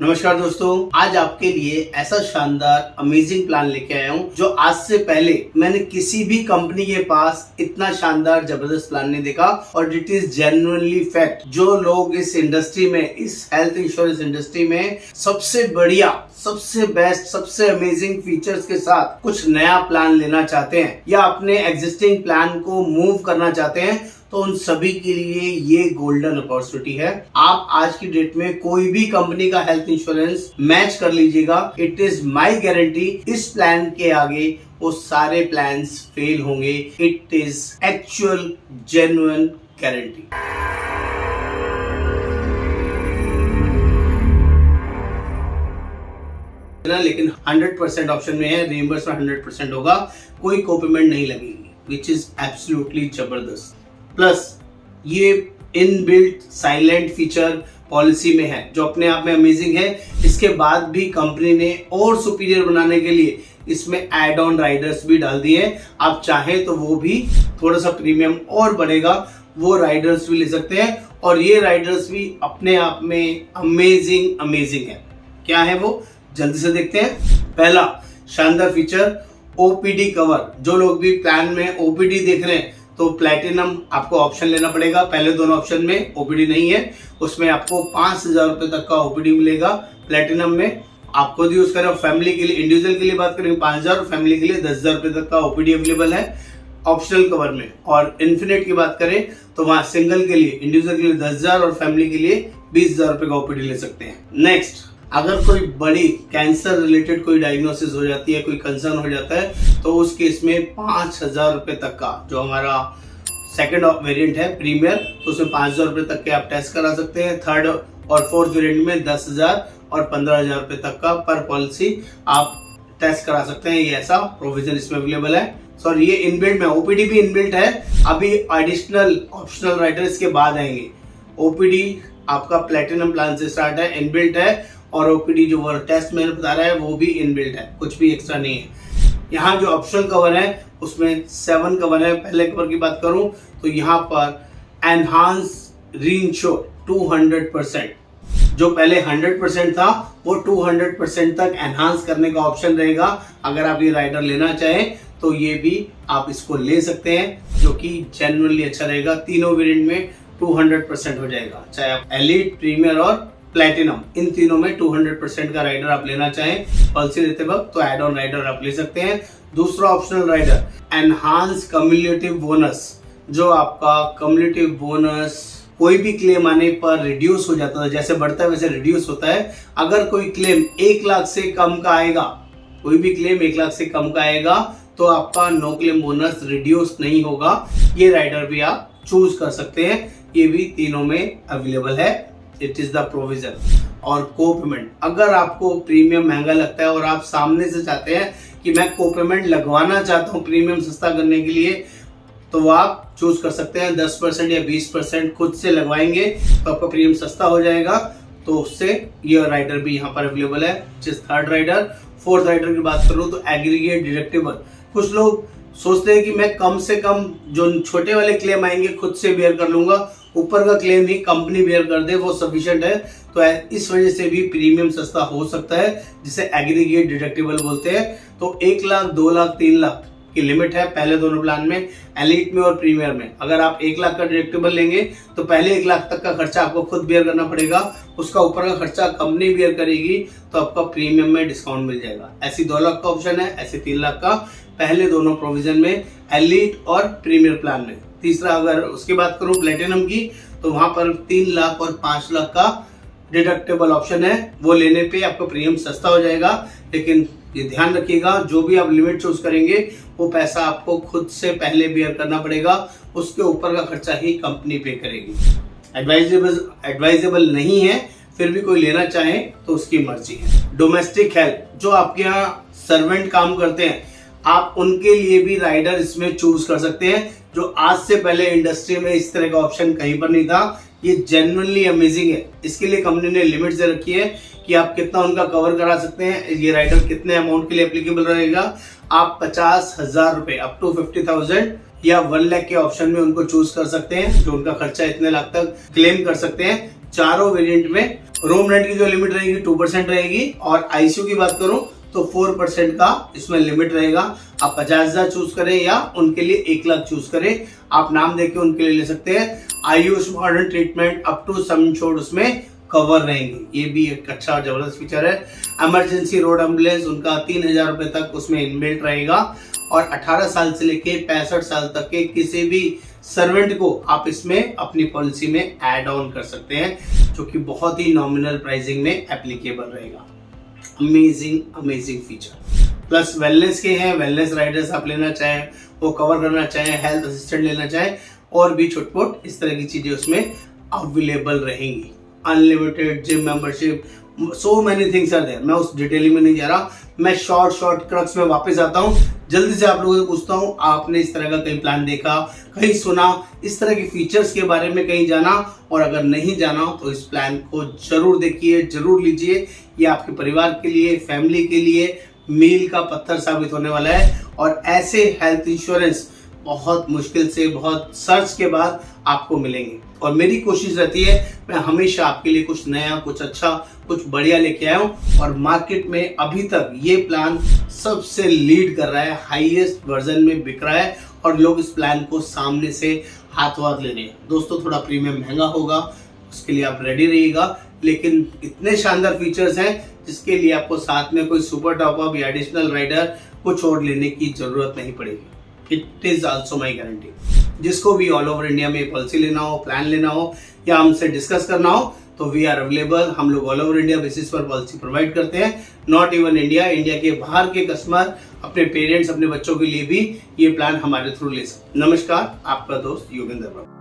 नमस्कार दोस्तों, आज आपके लिए ऐसा शानदार अमेजिंग प्लान लेके आया हूँ जो आज से पहले मैंने किसी भी कंपनी के पास इतना शानदार जबरदस्त प्लान नहीं देखा। और इट इज जेन्युइनली फैक्ट। जो लोग इस इंडस्ट्री में, इस हेल्थ इंश्योरेंस इंडस्ट्री में सबसे बढ़िया, सबसे बेस्ट, सबसे अमेजिंग फीचर्स के साथ कुछ नया प्लान लेना चाहते हैं या अपने एग्जिस्टिंग प्लान को मूव करना चाहते हैं, तो उन सभी के लिए ये गोल्डन अपॉर्चुनिटी है। आप आज की डेट में कोई भी कंपनी का हेल्थ इंश्योरेंस मैच कर लीजिएगा, इट इज माई गारंटी। इस प्लान के आगे वो सारे प्लान्स फेल होंगे। It is actual genuine guarantee. लेकिन 100% ऑप्शन में है, रिइंबर्समेंट 100% होगा, कोई कोपेमेंट नहीं लगेगी, विच इज एब्सोल्युटली जबरदस्त। प्लस ये इनबिल्ट साइलेंट फीचर पॉलिसी में है जो अपने आप में अमेजिंग है। इसके बाद भी कंपनी ने और सुपीरियर बनाने के लिए इसमें एड ऑन राइडर्स भी डाल दिए हैं। आप चाहें तो वो भी थोड़ा सा प्रीमियम और बढ़ेगा, वो राइडर्स भी ले सकते हैं। और ये राइडर्स भी अपने आप में अमेजिंग है। क्या है वो, जल्दी से देखते हैं। पहला शानदार फीचर, ओपीडी कवर। जो लोग भी प्लान में ओपीडी देख रहे हैं तो प्लैटिनम आपको ऑप्शन लेना पड़ेगा। पहले दोनों ऑप्शन में ओपीडी नहीं है, उसमें आपको 5,000 रुपए तक का ओपीडी मिलेगा। प्लैटिनम में आप खुद यूज करें। फैमिली के लिए, इंडिविजुअल के लिए बात करेंगे 5,000, फैमिली के लिए 10,000 रुपए तक का ओपीडी अवेलेबल है ऑप्शनल कवर में। और इन्फिनिट की बात करें तो वहां सिंगल के लिए, इंडिविजुअल के लिए 10,000 और फैमिली के लिए 20,000 रुपए का ओपीडी ले सकते हैं। नेक्स्ट, अगर कोई बड़ी कैंसर रिलेटेड कोई डायग्नोसिस हो जाती है, कोई कंसर्न हो जाता है, तो उस केस में 5,000 रुपए तक का, जो हमारा सेकंड वेरिएंट है प्रीमियर, तो उसमें 5,000 रुपए तक के आप टेस्ट करा सकते हैं। थर्ड और फोर्थ वेरिएंट में 10,000 और 15,000 रुपए तक का पर पॉलिसी आप टेस्ट करा सकते हैं। ये ऐसा प्रोविजन इसमें अवेलेबल है। सॉरी, ये इनबिल्ट में, ओपीडी भी इनबिल्ट है। अभी एडिशनल ऑप्शनल राइडर्स के बाद आएंगे। ओपीडी आपका प्लैटिनम प्लान से स्टार्ट है, इनबिल्ट है। और ओपीडी जो वो टेस्ट मैंने बता रहा है वो भी इनबिल्ट है, कुछ भी एक्स्ट्रा नहीं है। यहाँ जो ऑप्शनल कवर है उसमें 7 कवर है। पहले कवर की बात करूं तो यहाँ पर एनहांस रीइंश्योर 200%, जो पहले 100% था वो 200% तक एनहांस करने का ऑप्शन रहेगा। अगर आप ये राइडर लेना चाहें तो ये भी आप इसको ले सकते हैं, जो कि जेन्युइनली अच्छा रहेगा। तीनों वेरिएंट में 200% हो जाएगा, चाहे आप एलीट, प्रीमियर और प्लैटिनम, इन तीनों में 200% का राइडर आप लेना चाहें पॉलिसी लेते वक्त, तो एड ऑन राइडर आप ले सकते हैं। दूसरा optional rider, enhance cumulative bonus. जो आपका कम्युलेटिव बोनस कोई भी क्लेम आने पर रिड्यूस हो जाता है, जैसे बढ़ता है वैसे रिड्यूस होता है। अगर कोई क्लेम 1 लाख से कम का आएगा, कोई भी क्लेम 1 लाख से कम का आएगा, तो आपका नो क्लेम बोनस रिड्यूस नहीं होगा। ये राइडर भी आप चूज कर सकते हैं। ये भी तीनों में अवेलेबल है। It is the provision. और कोपेमेंट, अगर आपको प्रीमियम महंगा लगता है और आप सामने से चाहते हैं कि मैं कोपेमेंट लगवाना चाहता हूं प्रीमियम सस्ता करने के लिए, तो आप चूज कर सकते हैं। 10% या 20% खुद से लगवाएंगे तो आपका प्रीमियम सस्ता हो जाएगा। तो उससे ये राइडर भी यहाँ पर अवेलेबल है, जिस थर्ड राइडर। फोर्थ राइडर की बात करूं तो एग्रीगेट डिडक्टिबल। कुछ लोग सोचते हैं कि मैं कम से कम जो छोटे वाले क्लेम आएंगे खुद से बेयर कर लूंगा, ऊपर का क्लेम ही कंपनी बेयर कर दे, वो सफिशिएंट है। तो इस वजह से भी प्रीमियम सस्ता हो सकता है, जिसे एग्रीगेट डिडक्टिबल बोलते हैं। तो 1 लाख, 2 लाख, 3 लाख की लिमिट है पहले दोनों प्लान में, एलीट में और प्रीमियर में। अगर आप 1 लाख का डिडक्टिबल लेंगे तो पहले 1 लाख तक का खर्चा आपको खुद बेयर करना पड़ेगा, उसका ऊपर का खर्चा कंपनी बेयर करेगी, तो आपका प्रीमियम में डिस्काउंट मिल जाएगा। ऐसी 2 लाख का ऑप्शन है, ऐसे 3 लाख का पहले दोनों प्रोविजन में, एलीट और प्रीमियर प्लान में। तीसरा, अगर उसकी बात करूं प्लैटिनम की, तो वहां पर 3 लाख और 5 लाख का डिडक्टेबल ऑप्शन है। वो लेने पे आपको प्रीमियम सस्ता हो जाएगा। लेकिन ये ध्यान रखिएगा, जो भी आप लिमिट चूज करेंगे वो पैसा आपको खुद से पहले बेयर करना पड़ेगा, उसके ऊपर का खर्चा ही कंपनी पे करेगी। एडवाइजेबल नहीं है, फिर भी कोई लेना चाहे तो उसकी मर्जी है। डोमेस्टिक हेल्थ, जो आपके यहाँ सर्वेंट काम करते हैं, आप उनके लिए भी राइडर इसमें चूज कर सकते हैं, जो आज से पहले इंडस्ट्री में इस तरह का ऑप्शन कहीं पर नहीं था। ये जेन्युइनली अमेजिंग है। इसके लिए कंपनी ने लिमिट दे रखी है कि आप कितना उनका कवर करा सकते हैं। ये राइडर कितने अमाउंट के लिए एप्लीकेबल रहेगा। आप 50,000 रुपए अप टू 50,000 या 1 लाख के ऑप्शन में उनको चूज कर सकते हैं, जो उनका खर्चा इतने लाख तक क्लेम कर सकते हैं। चारों वेरिएंट में रूम रेंट की जो लिमिट रहेगी 2% रहेगी, और आईसीयू की बात करूं तो 4% का इसमें लिमिट रहेगा। आप 50,000 चूज करें या उनके लिए 1 लाख चूज करें, आप नाम देके उनके लिए ले सकते हैं। AYUSH modern treatment up to sum insured उसमें कवर रहेंगे, ये भी एक अच्छा और जबरदस्त फीचर है। इमरजेंसी रोड एम्बुलेंस उनका 3,000 रुपए तक उसमें इनबिल्ट रहेगा, और 18 साल से लेके 65 साल तक के किसी भी सर्वेंट को आप इसमें अपनी पॉलिसी में ऐड ऑन कर सकते हैं, जो कि बहुत ही नॉमिनल प्राइसिंग में एप्लीकेबल रहेगा। Amazing feature. प्लस वेलनेस के हैं, वेलनेस राइडर्स आप लेना चाहें, वो कवर करना चाहें, हेल्थ असिस्टेंट लेना चाहें, और भी छोट-मोट इस तरह की चीजें उसमें अवेलेबल रहेंगी। Unlimited gym membership, so many things are there. मैं उस डिटेलिंग में नहीं जा रहा, मैं शॉर्ट क्रक्स में वापस आता हूँ। जल्दी से आप लोगों से पूछता हूँ, आपने इस तरह का कहीं प्लान देखा, कहीं सुना, इस तरह के फीचर्स के बारे में कहीं जाना? और अगर नहीं जाना तो इस प्लान को जरूर देखिए, जरूर लीजिए। ये आपके परिवार के लिए, फैमिली के लिए मील का पत्थर साबित होने वाला है। और ऐसे हेल्थ इंश्योरेंस बहुत मुश्किल से, बहुत सर्च के बाद आपको मिलेंगे, और मेरी कोशिश रहती है मैं हमेशा आपके लिए कुछ नया, कुछ अच्छा, कुछ बढ़िया लेके आया हूँ। और मार्केट में अभी तक ये प्लान सबसे लीड कर रहा है, हाईएस्ट वर्जन में बिक रहा है, और लोग इस प्लान को सामने से हाथ ले रहे हैं। दोस्तों, थोड़ा प्रीमियम महंगा होगा, उसके लिए आप रेडी रहिएगा, लेकिन इतने शानदार फीचर्स हैं जिसके लिए आपको साथ में कोई सुपर टॉपअप या एडिशनल राइडर कुछ और लेने की जरूरत नहीं पड़ेगी। It is also my guarantee. जिसको भी ऑल ओवर इंडिया में पॉलिसी लेना हो, प्लान लेना हो, या हमसे डिस्कस करना हो, तो वी आर अवेलेबल। हम लोग ऑल ओवर इंडिया बेसिस पर पॉलिसी प्रोवाइड करते हैं, नॉट इवन इंडिया। इंडिया के बाहर के कस्टमर अपने पेरेंट्स, अपने बच्चों के लिए भी ये प्लान हमारे थ्रू ले सकते। नमस्कार, आपका दोस्त योगेंद्र।